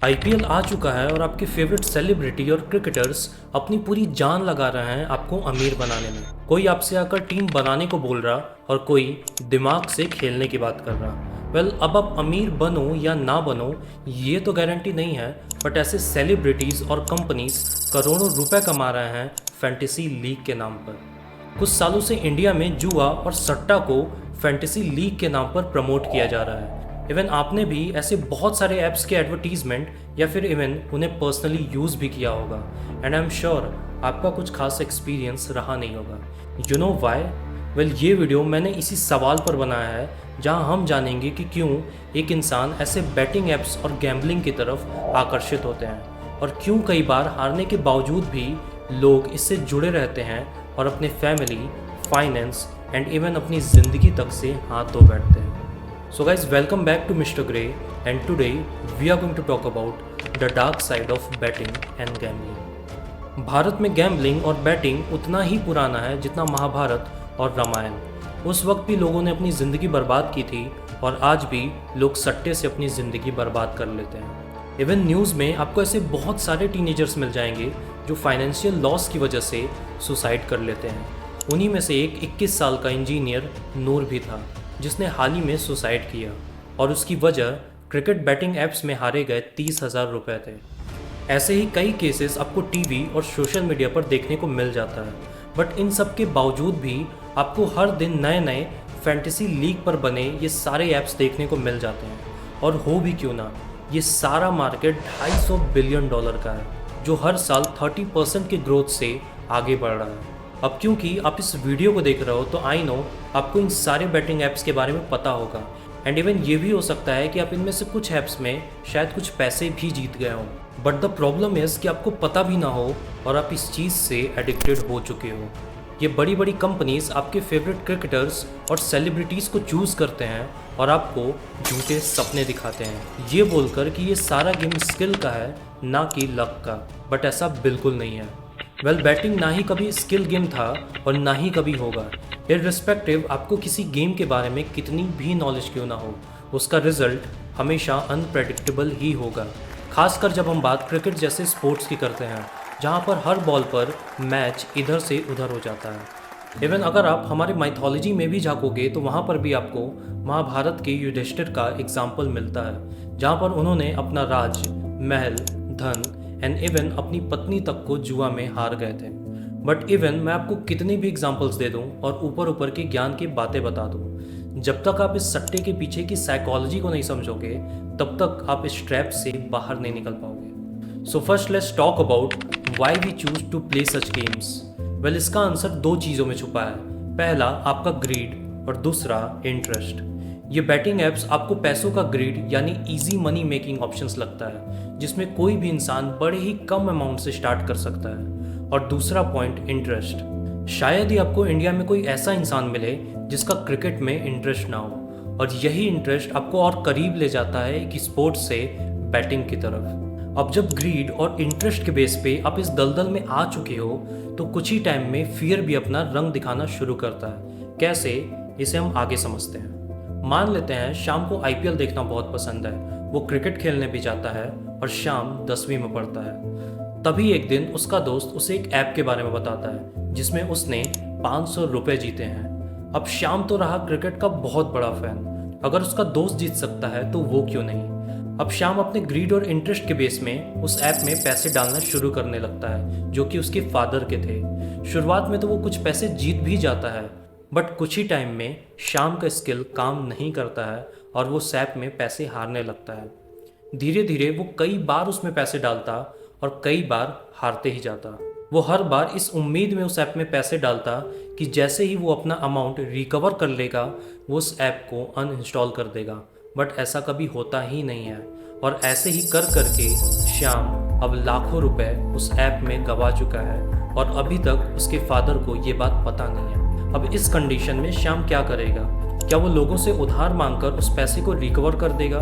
IPL आ चुका है और आपके फेवरेट सेलिब्रिटी और क्रिकेटर्स अपनी पूरी जान लगा रहे हैं आपको अमीर बनाने में। कोई आपसे आकर टीम बनाने को बोल रहा और कोई दिमाग से खेलने की बात कर रहा। अब आप अमीर बनो या ना बनो ये तो गारंटी नहीं है, बट ऐसे सेलिब्रिटीज़ और कंपनीज करोड़ों रुपए कमा रहे हैं फैंटेसी लीग के नाम पर। कुछ सालों से इंडिया में जुआ और सट्टा को फैंटेसी लीग के नाम पर प्रमोट किया जा रहा है। इवन आपने भी ऐसे बहुत सारे ऐप्स के एडवर्टीजमेंट या फिर इवन उन्हें पर्सनली यूज़ भी किया होगा, एंड आई एम श्योर आपका कुछ खास एक्सपीरियंस रहा नहीं होगा। You know why? ये वीडियो मैंने इसी सवाल पर बनाया है, जहां हम जानेंगे कि क्यों एक इंसान ऐसे बैटिंग ऐप्स और गैम्बलिंग की तरफ आकर्षित होते हैं और क्यों कई बार हारने के बावजूद भी लोग इससे जुड़े रहते हैं और अपने फैमिली, फाइनेंस एंड इवन अपनी ज़िंदगी तक से हाथ धो बैठते हैं। So guys, welcome back to Mr. Grey, and today we are going to talk about the dark side of betting and gambling। Bharat में गैम्बलिंग और बैटिंग उतना ही पुराना है जितना महाभारत और रामायण। उस वक्त भी लोगों ने अपनी ज़िंदगी बर्बाद की थी और आज भी लोग सट्टे से अपनी ज़िंदगी बर्बाद कर लेते हैं। इवन न्यूज़ में आपको ऐसे बहुत सारे टीनेजर्स मिल जाएंगे जो फाइनेंशियल लॉस की वजह से सुसाइड कर लेते हैं। उन्हीं में से एक 21 साल का इंजीनियर नूर भी था जिसने हाल ही में सुसाइड किया, और उसकी वजह क्रिकेट बैटिंग ऐप्स में हारे गए 30,000 रुपये थे। ऐसे ही कई केसेस आपको टीवी और सोशल मीडिया पर देखने को मिल जाता है, बट इन सब के बावजूद भी आपको हर दिन नए नए फैंटेसी लीग पर बने ये सारे ऐप्स देखने को मिल जाते हैं। और हो भी क्यों ना, ये सारा मार्केट $250 बिलियन का है जो हर साल 30% की ग्रोथ से आगे बढ़ रहा है। अब क्योंकि आप इस वीडियो को देख रहे हो तो आई नो आपको इन सारे बैटिंग ऐप्स के बारे में पता होगा, एंड इवन ये भी हो सकता है कि आप इनमें से कुछ ऐप्स में शायद कुछ पैसे भी जीत गए हों। बट द प्रॉब्लम इज़ कि आपको पता भी ना हो और आप इस चीज़ से एडिक्टेड हो चुके हो। ये बड़ी बड़ी कंपनीज आपके फेवरेट क्रिकेटर्स और सेलिब्रिटीज़ को चूज़ करते हैं और आपको झूठे सपने दिखाते हैं ये बोलकर कि ये सारा गेम स्किल का है ना कि लक का, बट ऐसा बिल्कुल नहीं है। बैटिंग ना ही कभी स्किल गेम था और ना ही कभी होगा। इररिस्पेक्टिव आपको किसी गेम के बारे में कितनी भी नॉलेज क्यों ना हो, उसका रिजल्ट हमेशा अनप्रेडिक्टेबल ही होगा। खासकर जब हम बात क्रिकेट जैसे स्पोर्ट्स की करते हैं जहां पर हर बॉल पर मैच इधर से उधर हो जाता है। इवन अगर आप हमारे माइथोलॉजी में भी झांकोगे तो वहाँ पर भी आपको महाभारत के युधिष्ठिर का एग्जाम्पल मिलता है, जहाँ पर उन्होंने अपना राज, महल, धन एंड इवन अपनी पत्नी तक को जुआ में हार गए थे। बट इवन मैं आपको कितने भी एग्जाम्पल्स दे दूं और ऊपर ऊपर के ज्ञान की बातें बता दूं, जब तक आप इस सट्टे के पीछे की साइकोलॉजी को नहीं समझोगे तब तक आप इस ट्रैप से बाहर नहीं निकल पाओगे। So first let's talk about why we choose to play such games. इसका आंसर दो चीज़ों में छुपा है। पहला आपका ग्रीड और दूसरा इंटरेस्ट। ये बैटिंग ऐप्स आपको पैसों का ग्रिड यानी इजी मनी मेकिंग ऑप्शंस लगता है जिसमें कोई भी इंसान बड़े ही कम अमाउंट से स्टार्ट कर सकता है। और दूसरा पॉइंट इंटरेस्ट। शायद ही आपको इंडिया में कोई ऐसा इंसान मिले जिसका क्रिकेट में इंटरेस्ट ना हो, और यही इंटरेस्ट आपको और करीब ले जाता है कि स्पोर्ट्स से बैटिंग की तरफ। अब जब ग्रीड और इंटरेस्ट के बेस पे आप इस दलदल में आ चुके हो तो कुछ ही टाइम में फियर भी अपना रंग दिखाना शुरू करता है। कैसे, इसे हम आगे समझते हैं। मान लेते हैं शाम को आईपीएल देखना बहुत पसंद है, वो क्रिकेट खेलने भी जाता है और शाम 10वीं में पढ़ता है। तभी एक दिन उसका दोस्त उसे एक ऐप के बारे में बताता है जिसमें उसने 500 रुपये जीते हैं। अब शाम तो रहा क्रिकेट का बहुत बड़ा फैन, अगर उसका दोस्त जीत सकता है तो वो क्यों नहीं। अब शाम अपने ग्रीड और इंटरेस्ट के बेस में उस ऐप में पैसे डालना शुरू करने लगता है जो कि उसके फादर के थे। शुरुआत में तो वो कुछ पैसे जीत भी जाता है, बट कुछ ही टाइम में शाम का स्किल काम नहीं करता है और वो सैप में पैसे हारने लगता है। धीरे धीरे वो कई बार उसमें पैसे डालता और कई बार हारते ही जाता। वो हर बार इस उम्मीद में उस ऐप में पैसे डालता कि जैसे ही वो अपना अमाउंट रिकवर कर लेगा वो उस ऐप को अनइंस्टॉल कर देगा, बट ऐसा कभी होता ही नहीं है। और ऐसे ही कर करके श्याम अब लाखों रुपए उस ऐप में गवा चुका है और अभी तक उसके फादर को ये बात पता नहीं है। अब इस कंडीशन में श्याम क्या करेगा? क्या वो लोगों से उधार मांगकर उस पैसे को रिकवर कर देगा?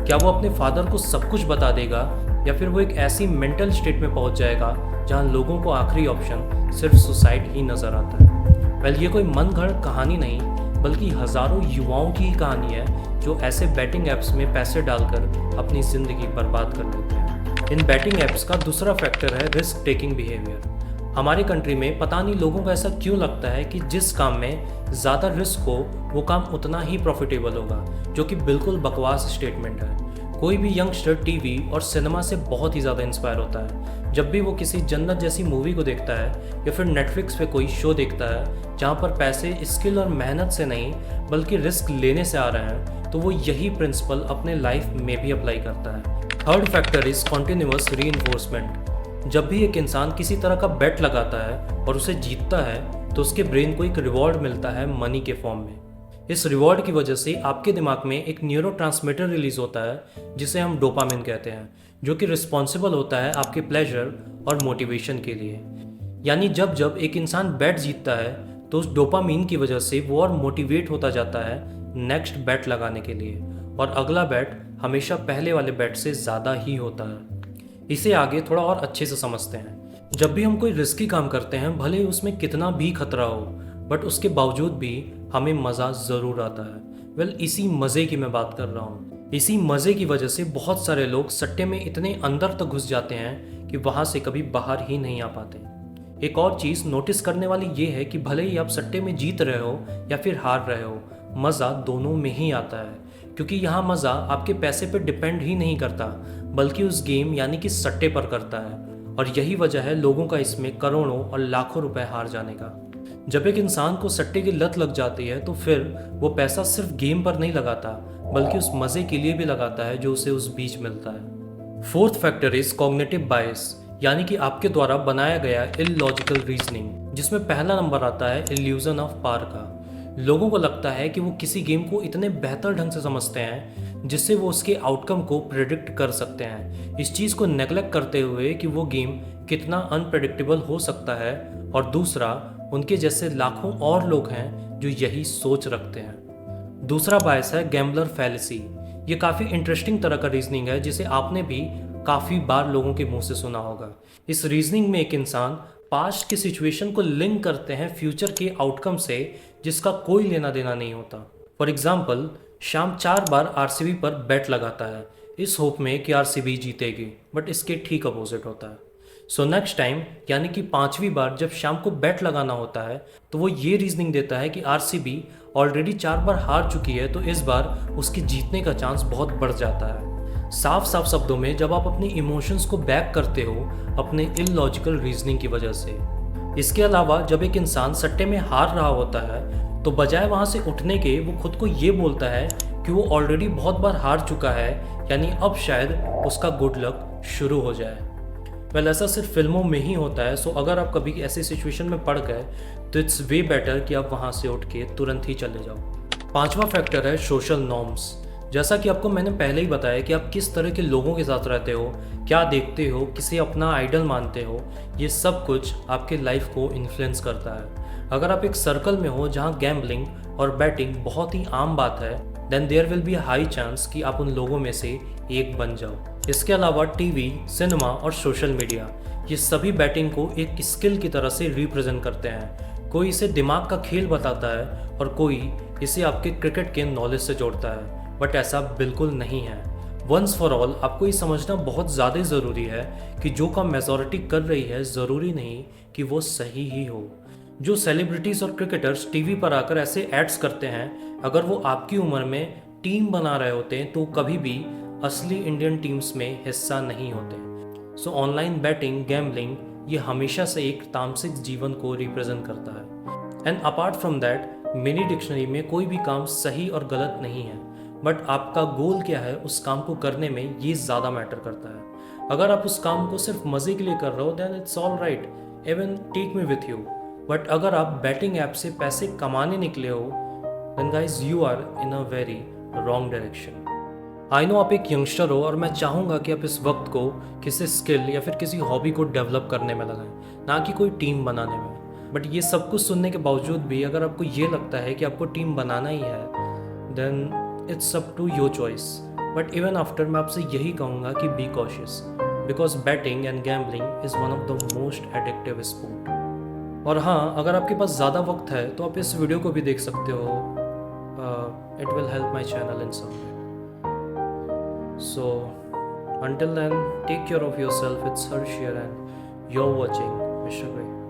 क्या वो अपने फादर को सब कुछ बता देगा, या फिर वो एक ऐसी मेंटल स्टेट में पहुंच जाएगा जहां लोगों को आखिरी ऑप्शन सिर्फ सुसाइड ही नजर आता है? ये कोई मन गढ़ कहानी नहीं बल्कि हजारों युवाओं की ही कहानी है जो ऐसे बैटिंग ऐप्स में पैसे डालकर अपनी ज़िंदगी बर्बाद कर देते हैं। इन बैटिंग ऐप्स का दूसरा फैक्टर है रिस्क टेकिंग बिहेवियर। हमारे कंट्री में पता नहीं लोगों को ऐसा क्यों लगता है कि जिस काम में ज़्यादा रिस्क हो वो काम उतना ही प्रॉफिटेबल होगा, जो कि बिल्कुल बकवास स्टेटमेंट है। कोई भी यंगस्टर टीवी और सिनेमा से बहुत ही ज़्यादा इंस्पायर होता है। जब भी वो किसी जन्नत जैसी मूवी को देखता है या फिर नेटफ्लिक्स पे कोई शो देखता है जहाँ पर पैसे स्किल और मेहनत से नहीं बल्कि रिस्क लेने से आ रहे हैं, तो वो यही प्रिंसिपल अपने लाइफ में भी अप्लाई करता है। Third factor is continuous reinforcement. जब भी एक इंसान किसी तरह का बेट लगाता है और उसे जीतता है तो उसके ब्रेन को एक रिवॉर्ड मिलता है मनी के फॉर्म में। इस रिवॉर्ड की वजह से आपके दिमाग में एक न्यूरोट्रांसमीटर रिलीज होता है जिसे हम डोपामिन कहते हैं, जो कि रिस्पॉन्सिबल होता है आपके प्लेजर और मोटिवेशन के लिए। यानी जब जब एक इंसान बैट जीतता है तो उस डोपामिन की वजह से वो और मोटिवेट होता जाता है नेक्स्ट बैट लगाने के लिए, और अगला बैट हमेशा पहले वाले बैट से ज़्यादा ही होता है। इसे आगे थोड़ा और अच्छे से समझते हैं। जब भी हम कोई रिस्की काम करते हैं, भले ही उसमें कितना भी खतरा हो, बट उसके बावजूद भी हमें मज़ा ज़रूर आता है। इसी मज़े की मैं बात कर रहा हूँ। इसी मज़े की वजह से बहुत सारे लोग सट्टे में इतने अंदर तक घुस जाते हैं कि वहाँ से कभी बाहर ही नहीं आ पाते। एक और चीज़ नोटिस करने वाली ये है कि भले ही आप सट्टे में जीत रहे हो या फिर हार रहे हो, मज़ा दोनों में ही आता है, क्योंकि यहाँ मज़ा आपके पैसे पर डिपेंड ही नहीं करता बल्कि उस गेम यानी कि सट्टे पर करता है। और यही वजह है लोगों का इसमें करोड़ों और लाखों रुपए हार जाने का। जब एक इंसान को सट्टे की लत लग जाती है तो फिर वो पैसा सिर्फ गेम पर नहीं लगाता बल्कि उस मज़े के लिए भी लगाता है जो उसे उस बीच मिलता है। फोर्थ फैक्टर इज कॉग्निटिव बायस, यानी कि आपके द्वारा बनाया गया इलॉजिकल रीजनिंग, जिसमें पहला नंबर आता है इल्यूजन ऑफ पार का। लोगों को लगता है कि वो किसी गेम को इतने बेहतर ढंग से समझते हैं जिससे वो उसके आउटकम को प्रेडिक्ट कर सकते हैं, इस चीज़ को नेग्लेक्ट करते हुए कि वो गेम कितना अनप्रेडिक्टेबल हो सकता है। और दूसरा, उनके जैसे लाखों और लोग हैं जो यही सोच रखते हैं। दूसरा बायस है गैम्बलर फैलेसी। ये काफ़ी इंटरेस्टिंग तरह का रीजनिंग है जिसे आपने भी काफ़ी बार लोगों के मुंह से सुना होगा। इस रीजनिंग में एक इंसान पास्ट की सिचुएशन को लिंक करते हैं फ्यूचर के आउटकम से जिसका कोई लेना देना नहीं होता। फॉर एग्जाम्पल, शाम 4 बार आरसीबी पर बैट लगाता है इस होप में कि आरसीबी जीतेगी, बट इसके ठीक अपोजिट होता है। सो नेक्स्ट टाइम यानी कि 5वीं बार जब शाम को बैट लगाना होता है तो वो ये रीजनिंग देता है कि आरसीबी ऑलरेडी 4 बार हार चुकी है तो इस बार उसके जीतने का चांस बहुत बढ़ जाता है। साफ साफ शब्दों में, जब आप अपनी इमोशंस को बैक करते हो अपने इलॉजिकल रीजनिंग की वजह से। इसके अलावा जब एक इंसान सट्टे में हार रहा होता है तो बजाय वहाँ से उठने के वो खुद को ये बोलता है कि वो ऑलरेडी बहुत बार हार चुका है, यानी अब शायद उसका गुड लक शुरू हो जाए। ऐसा सिर्फ फिल्मों में ही होता है। सो अगर आप कभी ऐसी सिचुएशन में पड़ गए तो इट्स वे बेटर कि आप वहाँ से उठ के तुरंत ही चले जाओ। 5वां फैक्टर है सोशल नॉर्म्स। जैसा कि आपको मैंने पहले ही बताया कि आप किस तरह के लोगों के साथ रहते हो, क्या देखते हो, किसे अपना आइडल मानते हो, ये सब कुछ आपके लाइफ को इन्फ्लुएंस करता है। अगर आप एक सर्कल में हो जहाँ गैम्बलिंग और बैटिंग बहुत ही आम बात है, then there will be high chance कि आप उन लोगों में से एक बन जाओ। इसके अलावा टीवी, सिनेमा और सोशल मीडिया, ये सभी बैटिंग को एक स्किल की तरह से रिप्रेजेंट करते हैं। कोई इसे दिमाग का खेल बताता है और कोई इसे आपके क्रिकेट के नॉलेज से जोड़ता है, बट ऐसा बिल्कुल नहीं है। वंस फॉर ऑल आपको ये समझना बहुत ज़्यादा ज़रूरी है कि जो काम मेजॉरिटी कर रही है ज़रूरी नहीं कि वो सही ही हो। जो सेलिब्रिटीज़ और क्रिकेटर्स टीवी पर आकर ऐसे एड्स करते हैं, अगर वो आपकी उम्र में टीम बना रहे होते हैं तो कभी भी असली इंडियन टीम्स में हिस्सा नहीं होते। सो ऑनलाइन बैटिंग, गैम्बलिंग ये हमेशा से एक तामसिक जीवन को रिप्रेजेंट करता है। एंड अपार्ट फ्रॉम दैट, मेरी डिक्शनरी में कोई भी काम सही और गलत नहीं है, बट आपका गोल क्या है उस काम को करने में ये ज़्यादा मैटर करता है। अगर आप उस काम को सिर्फ मज़े के लिए कर रहे हो then it's all right, even take me with you. But अगर आप बैटिंग ऐप से पैसे कमाने निकले हो then guys you are in a very wrong direction. I know आप एक यंगस्टर हो और मैं चाहूँगा कि आप इस वक्त को किसी स्किल या फिर किसी हॉबी को डेवलप करने में लगाएं, ना कि कोई टीम बनाने में। बट ये सब कुछ सुनने के बावजूद भी अगर आपको ये लगता है कि आपको टीम बनाना ही है then it's up to your choice. But even after मैं आपसे यही कहूँगा कि be cautious, because betting and gambling is one of the most addictive sport. और हाँ, अगर आपके पास ज़्यादा वक्त है तो आप इस वीडियो को भी देख सकते हो it will help my channel in some way. So until then, take care of yourself. It's Harsh here and you're watching Mr. Gray.